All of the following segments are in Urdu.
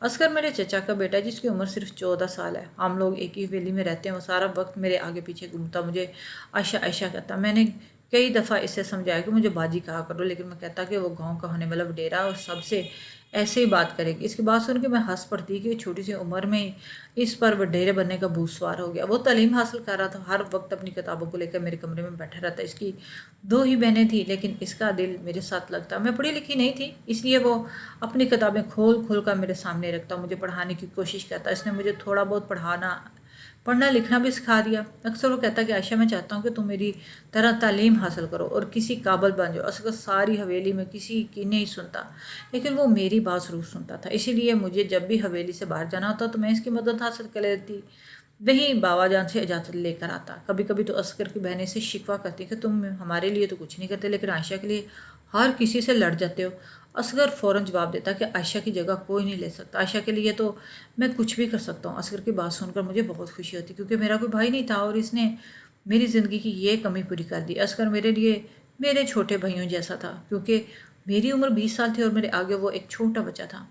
اصغر میرے چچا کا بیٹا ہے جس کی عمر صرف 14 سال ہے۔ ہم لوگ ایک ہی حویلی میں رہتے ہیں۔ وہ سارا وقت میرے آگے پیچھے گھومتا، مجھے عائشہ عائشہ کہتا۔ میں نے کئی دفعہ اسے سمجھایا کہ مجھے باجی کہا کرو، لیکن میں کہتا کہ وہ گاؤں کا ہونے والا وڈیرا اور سب سے ایسے ہی بات کرے گی۔ اس کی بات سن کے میں ہنس پڑتی کہ چھوٹی سی عمر میں ہی اس پر وڈیرے بننے کا بھوت سوار ہو گیا۔ وہ تعلیم حاصل کر رہا تھا، ہر وقت اپنی کتابوں کو لے کر میرے کمرے میں بیٹھا رہتا۔ اس کی 2 ہی بہنیں تھیں، لیکن اس کا دل میرے ساتھ لگتا۔ میں پڑھی لکھی نہیں تھی، اس لیے وہ اپنی کتابیں کھول کھول کر میرے سامنے رکھتا، مجھے پڑھانے کی کوشش کرتا۔ اس نے مجھے تھوڑا بہت پڑھنا لکھنا بھی سکھا دیا۔ اکثر وہ کہتا کہ عائشہ، میں چاہتا ہوں کہ تم میری طرح تعلیم حاصل کرو اور کسی قابل بن جاؤ۔ اصغر ساری حویلی میں کسی کی نہیں سنتا، لیکن وہ میری بات ضرور سنتا تھا۔ اسی لیے مجھے جب بھی حویلی سے باہر جانا ہوتا تو میں اس کی مدد حاصل کر لیتی، وہیں بابا جان سے اجازت لے کر آتا۔ کبھی کبھی تو اصغر کی بہنیں سے شکوہ کرتی کہ تم ہمارے لیے تو کچھ نہیں کرتے، لیکن عائشہ کے لیے ہر کسی سے لڑ جاتے ہو۔ اصغر فوراً جواب دیتا کہ عائشہ کی جگہ کوئی نہیں لے سکتا، عائشہ کے لیے تو میں کچھ بھی کر سکتا ہوں۔ اصغر کی بات سن کر مجھے بہت خوشی ہوتی، کیونکہ میرا کوئی بھائی نہیں تھا اور اس نے میری زندگی کی یہ کمی پوری کر دی۔ اصغر میرے لیے میرے چھوٹے بھائیوں جیسا تھا، کیونکہ میری عمر 20 سال تھی اور میرے آگے وہ ایک چھوٹا بچہ تھا۔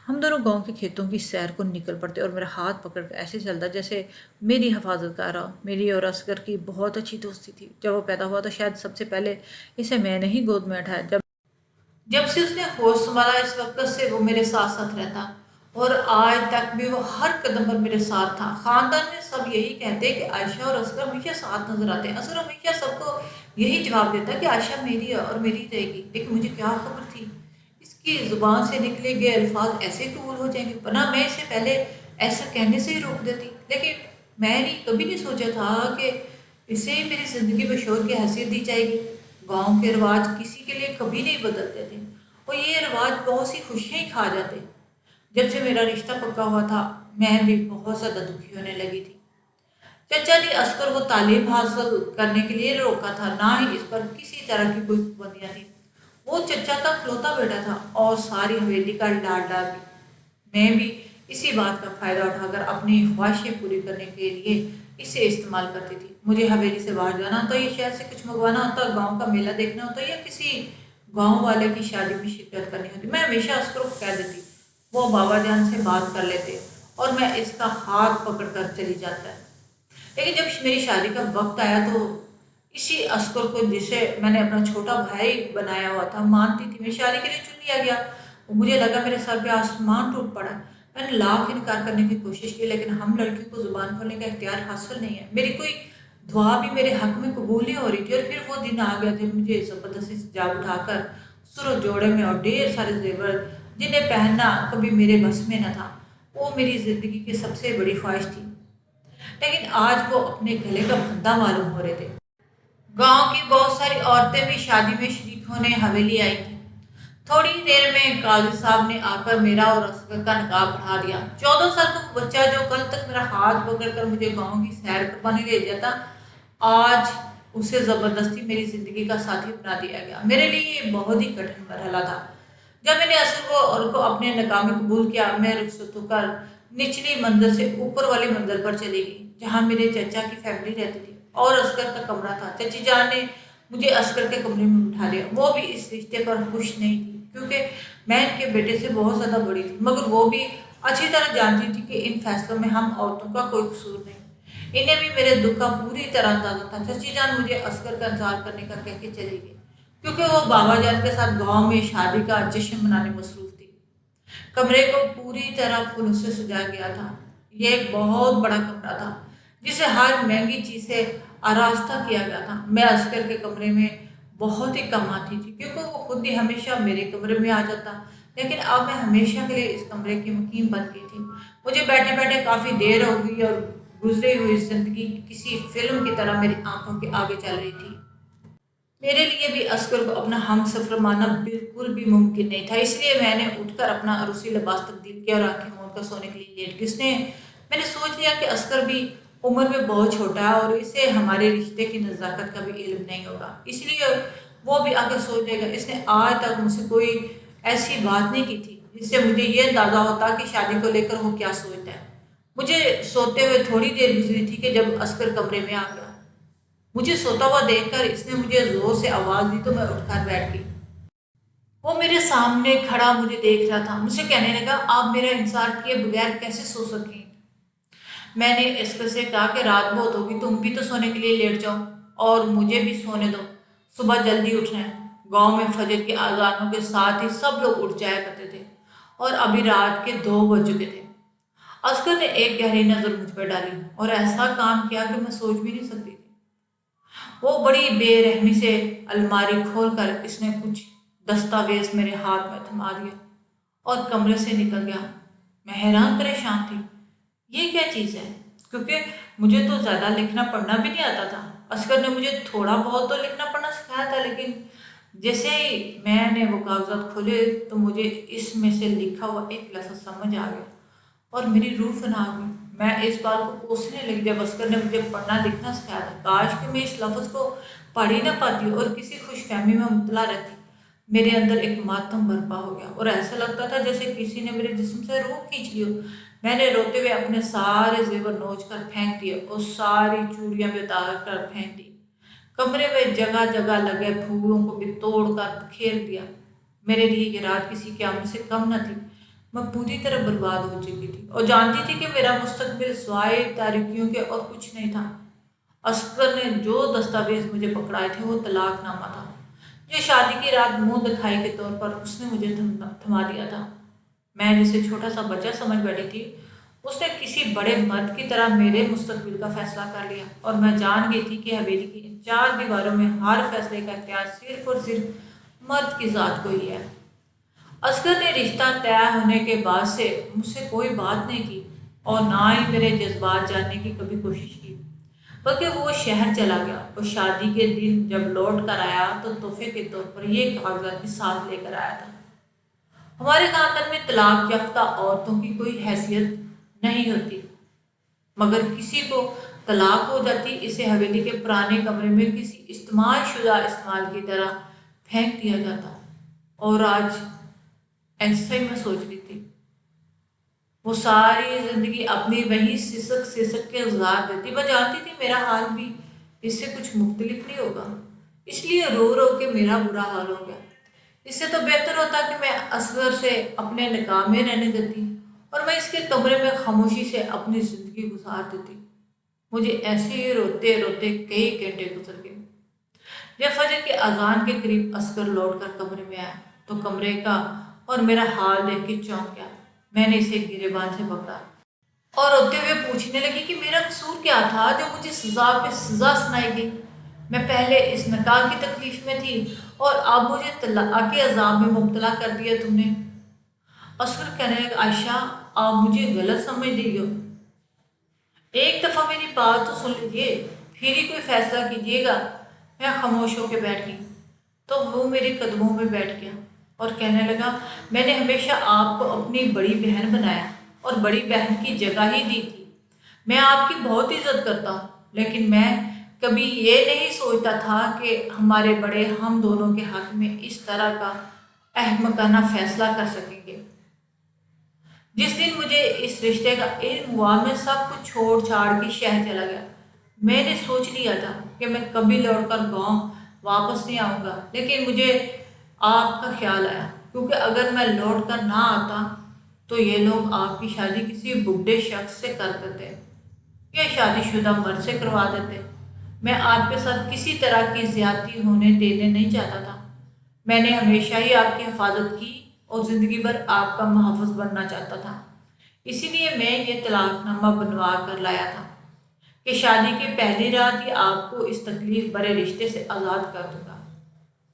ہم دونوں گاؤں کے کھیتوں کی سیر کو نکل پڑتے اور میرا ہاتھ پکڑ کر ایسے چلتا جیسے میری حفاظت کر رہا ہو۔ میری اور اصغر کی بہت اچھی دوستی تھی۔ جب وہ پیدا ہوا تو شاید سب سے پہلے اسے میں نے ہی گود میں اٹھایا۔ جب سے اس نے ہوش سنبھالا اس وقت سے وہ میرے ساتھ ساتھ رہتا، اور آج تک بھی وہ ہر قدم پر میرے ساتھ تھا۔ خاندان میں سب یہی کہتے کہ عائشہ اور اصغر ہمیشہ ساتھ نظر آتے ہیں۔ اصغر ہمیشہ سب کو یہی جواب دیتا کہ عائشہ میری ہے اور میری رہے گی، لیکن مجھے کیا خبر تھی اس کی زبان سے نکلے گئے الفاظ ایسے قبول ہو جائیں گے، ورنہ میں اسے پہلے ایسا کہنے سے ہی روک دیتی۔ لیکن میں نے کبھی نہیں سوچا تھا کہ اسے میری زندگی میں شوہر کی حیثیت دی جائے گی۔ گاؤں کے رواج کسی کے لیے کبھی نہیں بدلتے تھے، اور یہ رواج بہت سی خوشیاں ہی کھا جاتے۔ جب سے میرا رشتہ پکا ہوا تھا میں بھی بہت زیادہ دکھی ہونے لگی تھی۔ چچا نے اصغر کو تعلیم حاصل کرنے کے لیے روکا تھا، نہ ہی اس پر کسی طرح کی کوئی پابندیاں تھیں۔ وہ چچا کا اکلوتا بیٹا تھا اور ساری حویلی کا لاڈلا بھی۔ میں بھی اسی بات کا فائدہ اٹھا کر اپنی خواہشیں پوری کرنے کے لیے اسے استعمال کرتی تھی۔ مجھے حویلی سے باہر جانا ہوتا یا شہر سے کچھ منگوانا ہوتا، گاؤں کا میلہ دیکھنا ہوتا یا کسی گاؤں والے کی شادی میں شرکت کرنی ہوتی، میں ہمیشہ اصغر کو کہہ دیتی۔ وہ بابا جان سے بات کر لیتے اور میں اس کا ہاتھ پکڑ کر چلی جاتا ہے۔ لیکن جب میری شادی کا وقت آیا تو اسی اصغر کو، جسے میں نے اپنا چھوٹا بھائی بنایا ہوا تھا، مانتی تھی، میری شادی کے لیے چن لیا گیا۔ مجھے لگا میرے سر پہ آسمان ٹوٹ پڑا۔ میں نے لاکھ انکار کرنے کی کوشش کی، لیکن ہم لڑکیوں کو زبان کھولنے کا اختیار حاصل نہیں ہے۔ میری کوئی دعا بھی میرے حق میں قبول نہیں ہو رہی تھی، اور پھر وہ دن آ گیا جب مجھے زبردستی سے جا اٹھا کر سر و جوڑے میں اور ڈھیر سارے زیور جنہیں پہننا کبھی میرے بس میں نہ تھا، وہ میری زندگی کی سب سے بڑی خواہش تھی، لیکن آج وہ اپنے گلے کا پھندا معلوم ہو رہے تھے۔ گاؤں کی بہت ساری عورتیں بھی شادی میں شریک ہونے حویلی آئی تھیں۔ تھوڑی دیر میں قاضی صاحب نے آ کر میرا اور اصغر کا نکاح پڑھا دیا۔ 14 سال کا وہ بچہ جو کل تک میرا ہاتھ پکڑ کر مجھے گاؤں کی سیر کروانے لے جاتا، آج اسے زبردستی میری زندگی کا ساتھی بنا دیا گیا۔ میرے لیے یہ بہت ہی کٹھن مرحلہ تھا۔ جب میں نے اصغر کو اپنے نکاح میں قبول کیا، میں رخصت ہو کر نچلی منزل سے اوپر والی منزل پر چلی گئی، جہاں میرے چچا کی فیملی رہتی تھی اور اصغر کا کمرہ تھا۔ چچی جان نے مجھے اصغر کے کمرے میں بٹھا لیا۔ وہ بھی اس رشتے پر خوش نہیں تھی، کیونکہ میں ان کے بیٹے سے بہت زیادہ بڑی تھی، مگر وہ بھی اچھی طرح جانتی تھی کہ ان فیصلوں میں ہم عورتوں کا کوئی قصور نہیں۔ انہیں بھی میرے دکھ کا پوری طرح اندازہ تھا۔ چچی جان مجھے اصغر کا انتظار کرنے کا کہہ کے چلی گئی، کیونکہ وہ بابا جان کے ساتھ گاؤں میں شادی کا جشن منانے مصروف تھی۔ کمرے کو پوری طرح پھولوں سے سجایا گیا تھا۔ یہ ایک بہت بڑا کمرہ تھا جسے ہر مہنگی چیز سے آراستہ کیا گیا تھا۔ میں اصغر کے کمرے میں بہت ہی کم آتی تھی، کیونکہ وہ خود بھی ہمیشہ میرے کمرے میں آ جاتا، لیکن اب میں ہمیشہ کے لیے اس کمرے کی مقیم بن گئی تھی۔ مجھے بیٹھے بیٹھے کافی دیر ہو گئی اور گزری ہوئی زندگی کسی فلم کی طرح میری آنکھوں کے آگے چل رہی تھی۔ میرے لیے بھی اصغر کو اپنا ہم سفر ماننا بالکل بھی ممکن نہیں تھا، اس لیے میں نے اٹھ کر اپنا عروسی لباس تبدیل کیا اور آنکھیں موڑ کر سونے کے لیے لیٹ گئی۔ میں نے سوچ لیا کہ اصغر بھی عمر میں بہت چھوٹا ہے اور اسے ہمارے رشتے کی نزاکت کا بھی علم نہیں ہوگا، اس لیے وہ بھی آگے سوچ جائے گا۔ اس نے آج تک مجھ سے کوئی ایسی بات نہیں کی تھی جس سے مجھے یہ اندازہ ہوتا کہ شادی کو لے کر وہ کیا سوچتا ہے۔ مجھے سوتے ہوئے تھوڑی دیر گزری تھی کہ جب اصغر کمرے میں آ گیا۔ مجھے سوتا ہوا دیکھ کر اس نے مجھے زور سے آواز دی تو میں اٹھ کر بیٹھ گئی۔ وہ میرے سامنے کھڑا مجھے دیکھ رہا تھا، مجھ سے کہنے لگا آپ میرا انتظار کیے بغیر کیسے سو سکیں؟ میں نے اس پر سے کہا کہ رات بہت ہوگی، تم بھی تو سونے کے لیے لیٹ جاؤ اور مجھے بھی سونے دو، صبح جلدی اٹھنا ہے۔ گاؤں میں فجر کی اذانوں کے ساتھ ہی سب لوگ اٹھ جایا کرتے تھے اور ابھی رات کے 2 بج چکے تھے۔ اصغر نے ایک گہری نظر مجھ پر ڈالی اور ایسا کام کیا کہ میں سوچ بھی نہیں سکتی تھی۔ وہ بڑی بے رحمی سے الماری کھول کر اس نے کچھ دستاویز میرے ہاتھ میں تھما دیا اور کمرے سے نکل گیا۔ میں حیران پریشان تھی، یہ کیا چیز ہے؟ کیونکہ مجھے تو زیادہ لکھنا پڑھنا بھی نہیں آتا تھا۔ اصغر نے مجھے تھوڑا بہت تو لکھنا پڑھنا سکھایا تھا، لیکن جیسے ہی میں نے وہ کاغذات کھولے تو مجھے اس میں سے لکھا ہوا ایک لفظ سمجھ آ گیا اور میری روح فنا ہو گئی۔ میں اس بات کو کوسنے لگی جب اصغر نے مجھے پڑھنا لکھنا سکھایا تھا۔ کاش کہ میں اس لفظ کو پڑھ ہی نہ پاتی اور کسی خوش فہمی میں مبتلا رہتی۔ میرے اندر ایک ماتم برپا ہو گیا اور ایسا لگتا تھا جیسے کسی نے میرے جسم سے روح کھینچ لی ہو۔ میں نے روتے ہوئے اپنے سارے زیور نوچ کر پھینک دیے اور ساری چوڑیاں بھی اتار کر پھینک دی۔ کمرے میں جگہ جگہ لگے پھولوں کو بھی توڑ کر بکھیر دیا۔ میرے لیے یہ رات کسی قیامت سے کم نہ تھی۔ میں پوری طرح برباد ہو چکی تھی اور جانتی تھی کہ میرا مستقبل سوائے تاریکیوں کے اور کچھ نہیں تھا۔ اصغر نے جو دستاویز مجھے پکڑائے تھے وہ طلاق نامہ تھا، جو شادی کی رات منہ دکھائی کے طور پر اس نے مجھے تھما دیا تھا۔ میں جسے چھوٹا سا بچہ سمجھ بیٹھی تھی، اس نے کسی بڑے مرد کی طرح میرے مستقبل کا فیصلہ کر لیا اور میں جان گئی تھی کہ حویلی کی ان 4 دیواروں میں ہر فیصلے کا اختیار صرف اور صرف مرد کی ذات کو ہی ہے۔ اصغر نے رشتہ طے ہونے کے بعد سے مجھ سے کوئی بات نہیں کی اور نہ ہی میرے جذبات جاننے کی کبھی کوشش کی، بلکہ وہ شہر چلا گیا اور شادی کے دن جب لوٹ کر آیا تو تحفے کے طور پر یہ کاغذات بھی ساتھ لے کر آیا تھا۔ ہمارے خاندان میں طلاق یافتہ عورتوں کی کوئی حیثیت نہیں ہوتی، مگر کسی کو طلاق ہو جاتی اسے حویلی کے پرانے کمرے میں کسی استعمال شدہ استعمال کی طرح پھینک دیا جاتا۔ اور آج ایسا ہی میں سوچ رہی تھی، وہ ساری زندگی اپنی وہی سسک سسک کے گزار دیتی۔ میں جانتی تھی میرا حال بھی اس سے کچھ مختلف نہیں ہوگا، اس لیے رو رو کے میرا برا حال ہو گیا۔ اس سے تو بہتر ہوتا کہ میں اصغر سے اپنے نکاح میں رہنے دیتی اور میں اس کے کمرے میں خاموشی سے اپنی زندگی گزار دیتی۔ مجھے ایسے ہی روتے روتے کئی گھنٹے گزر گئے۔ جب فجر کے اذان کے قریب اصغر لوٹ کر کمرے میں آیا تو کمرے کا اور میرا حال دیکھ کے چونک گیا۔ میں نے اسے گریبان سے پکڑا اور روتے ہوئے پوچھنے لگی کہ میرا قصور کیا تھا جو مجھے سزا پہ سزا سنائی گئی؟ میں پہلے اس نکاح کی تکلیف میں تھی اور اب مجھے طلاق کے عذاب میں مبتلا کر دیا تم نے۔ اصغر کہنے لگا عائشہ آپ مجھے غلط سمجھ رہی ہو، ایک دفعہ میری بات تو سن لیجیے، پھر ہی کوئی فیصلہ کیجیے گا۔ میں خاموش ہو کے بیٹھ گئی تو وہ میرے قدموں میں بیٹھ گیا اور کہنے لگا میں نے ہمیشہ آپ کو اپنی بڑی بہن بنایا اور بڑی بہن کی جگہ ہی دی تھی۔ میں آپ کی بہت عزت کرتا ہوں، لیکن میں کبھی یہ نہیں سوچتا تھا کہ ہمارے بڑے ہم دونوں کے حق میں اس طرح کا احمقانہ فیصلہ کر سکیں گے۔ جس دن مجھے اس رشتے کا علم ہوا میں سب کچھ چھوڑ چھاڑ کے شہر چلا گیا۔ میں نے سوچ لیا تھا کہ میں کبھی لوٹ کر گاؤں واپس نہیں آؤں گا، لیکن مجھے آپ کا خیال آیا، کیونکہ اگر میں لوٹ کر نہ آتا تو یہ لوگ آپ کی شادی کسی بڈھے شخص سے کر دیتے یا شادی شدہ مرد سے کروا دیتے۔ میں آپ کے ساتھ کسی طرح کی زیادتی ہونے دینے نہیں چاہتا تھا۔ میں نے ہمیشہ ہی آپ کی حفاظت کی اور زندگی بھر آپ کا محافظ بننا چاہتا تھا۔ اسی لیے میں یہ طلاق نامہ بنوا کر لایا تھا کہ شادی کی پہلی رات ہی آپ کو اس تکلیف بھرے رشتے سے آزاد کر دوں گا،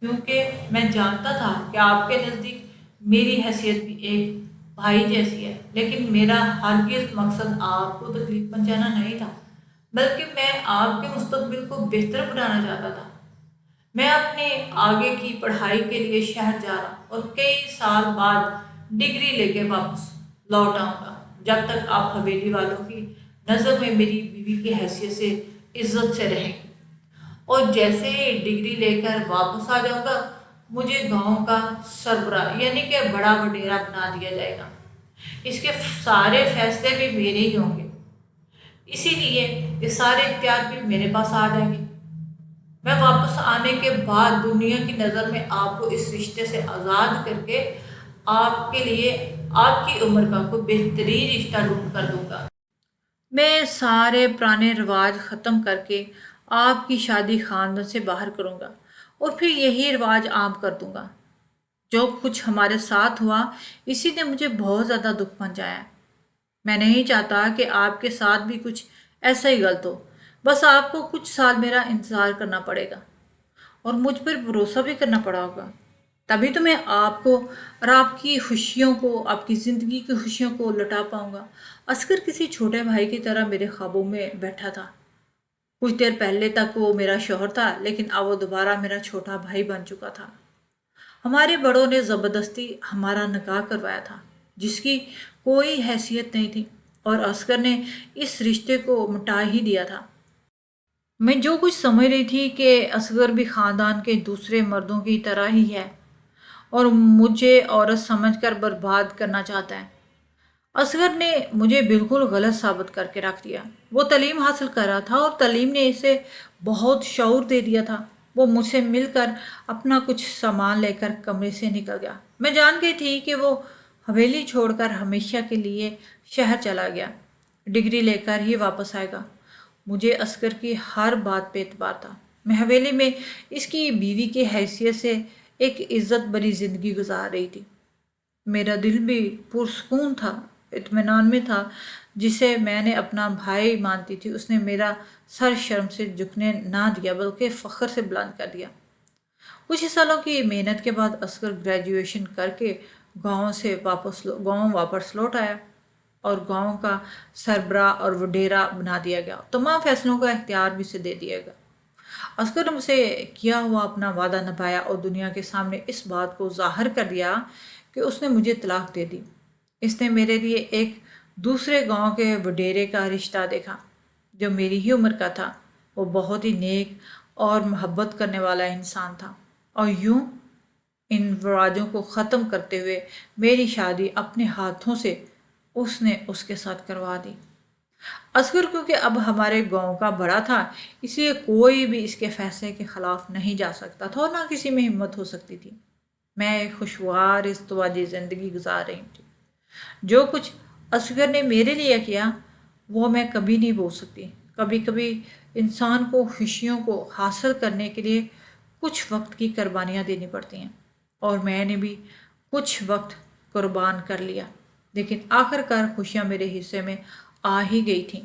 کیونکہ میں جانتا تھا کہ آپ کے نزدیک میری حیثیت بھی ایک بھائی جیسی ہے، لیکن میرا ہرگز مقصد آپ کو تکلیف پہنچانا نہیں تھا، بلکہ میں آپ کے مستقبل کو بہتر بنانا چاہتا تھا۔ میں اپنے آگے کی پڑھائی کے لیے شہر جا رہا اور کئی سال بعد ڈگری لے کے واپس لوٹ آؤں گا۔ جب تک آپ حویلی والوں کی نظر میں میری بیوی کی حیثیت سے عزت سے رہیں گی، اور جیسے ہی ڈگری لے کر واپس آ جاؤں گا مجھے گاؤں کا سربراہ یعنی کہ بڑا وڈیرا بنا دیا جائے گا۔ اس کے سارے فیصلے بھی میرے ہی ہوں گے، اسی لیے یہ سارے اختیار بھی میرے پاس آ جائیں گے۔ میں واپس آنے کے بعد دنیا کی نظر میں آپ کو اس رشتے سے آزاد کر کے آپ کے لیے آپ کی عمر کا کوئی بہترین رشتہ ڈھونڈ کر دوں گا۔ میں سارے پرانے رواج ختم کر کے آپ کی شادی خاندان سے باہر کروں گا اور پھر یہی رواج عام کر دوں گا۔ جو کچھ ہمارے ساتھ ہوا اسی نے مجھے بہت زیادہ دکھ پہنچایا ہے۔ میں نہیں چاہتا کہ آپ کے ساتھ بھی کچھ ایسا ہی غلط ہو۔ بس آپ کو کچھ سال میرا انتظار کرنا پڑے گا اور مجھ پر بھروسہ بھی کرنا پڑا ہوگا، تبھی تو میں آپ کو اور آپ کی خوشیوں کو، آپ کی زندگی کی خوشیوں کو لٹا پاؤں گا۔ اصغر کسی چھوٹے بھائی کی طرح میرے خوابوں میں بیٹھا تھا۔ کچھ دیر پہلے تک وہ میرا شوہر تھا، لیکن اب وہ دوبارہ میرا چھوٹا بھائی بن چکا تھا۔ ہمارے بڑوں نے زبردستی ہمارا نکاح کروایا تھا، جس کی کوئی حیثیت نہیں تھی، اور اصغر نے اس رشتے کو مٹا ہی دیا تھا۔ میں جو کچھ سمجھ رہی تھی کہ اصغر بھی خاندان کے دوسرے مردوں کی طرح ہی ہے اور مجھے عورت سمجھ کر برباد کرنا چاہتا ہے۔ اصغر نے مجھے بالکل غلط ثابت کر کے رکھ دیا۔ وہ تعلیم حاصل کر رہا تھا اور تعلیم نے اسے بہت شعور دے دیا تھا۔ وہ مجھ سے مل کر اپنا کچھ سامان لے کر کمرے سے نکل گیا۔ میں جان گئی تھی کہ وہ حویلی چھوڑ کر ہمیشہ کے لیے شہر چلا گیا، ڈگری لے کر ہی واپس آئے گا۔ مجھے اصغر کی ہر بات پہ اعتبار تھا۔ میں حویلی میں اس کی بیوی کی حیثیت سے ایک عزت بری زندگی گزار رہی تھی۔ میرا دل بھی پرسکون تھا، اطمینان میں تھا۔ جسے میں نے اپنا بھائی مانتی تھی، اس نے میرا سر شرم سے جھکنے نہ دیا بلکہ فخر سے بلند کر دیا۔ کچھ ہی سالوں کی محنت کے بعد اصغر گریجویشن کر کے گاؤں واپس لوٹ آیا اور گاؤں کا سربراہ اور وڈیرا بنا دیا گیا۔ تمام فیصلوں کا اختیار بھی اسے دے دیا گیا۔ اصغر نے مجھ سے کیا ہوا اپنا وعدہ نبھایا اور دنیا کے سامنے اس بات کو ظاہر کر دیا کہ اس نے مجھے طلاق دے دی۔ اس نے میرے لیے ایک دوسرے گاؤں کے وڈیرے کا رشتہ دیکھا جو میری ہی عمر کا تھا۔ وہ بہت ہی نیک اور محبت کرنے والا انسان تھا، اور یوں ان رواجوں کو ختم کرتے ہوئے میری شادی اپنے ہاتھوں سے اس نے اس کے ساتھ کروا دی۔ اصغر کیونکہ اب ہمارے گاؤں کا بڑا تھا، اس لیے کوئی بھی اس کے فیصلے کے خلاف نہیں جا سکتا تھا اور نہ کسی میں ہمت ہو سکتی تھی۔ میں ایک خوشگوار ازدواجی زندگی گزار رہی تھی۔ جو کچھ اصغر نے میرے لیے کیا وہ میں کبھی نہیں بھول سکتی۔ کبھی کبھی انسان کو خوشیوں کو حاصل کرنے کے لیے کچھ وقت کی قربانیاں دینی پڑتی ہیں، اور میں نے بھی کچھ وقت قربان کر لیا، لیکن آخر کار خوشیاں میرے حصے میں آ ہی گئی تھیں۔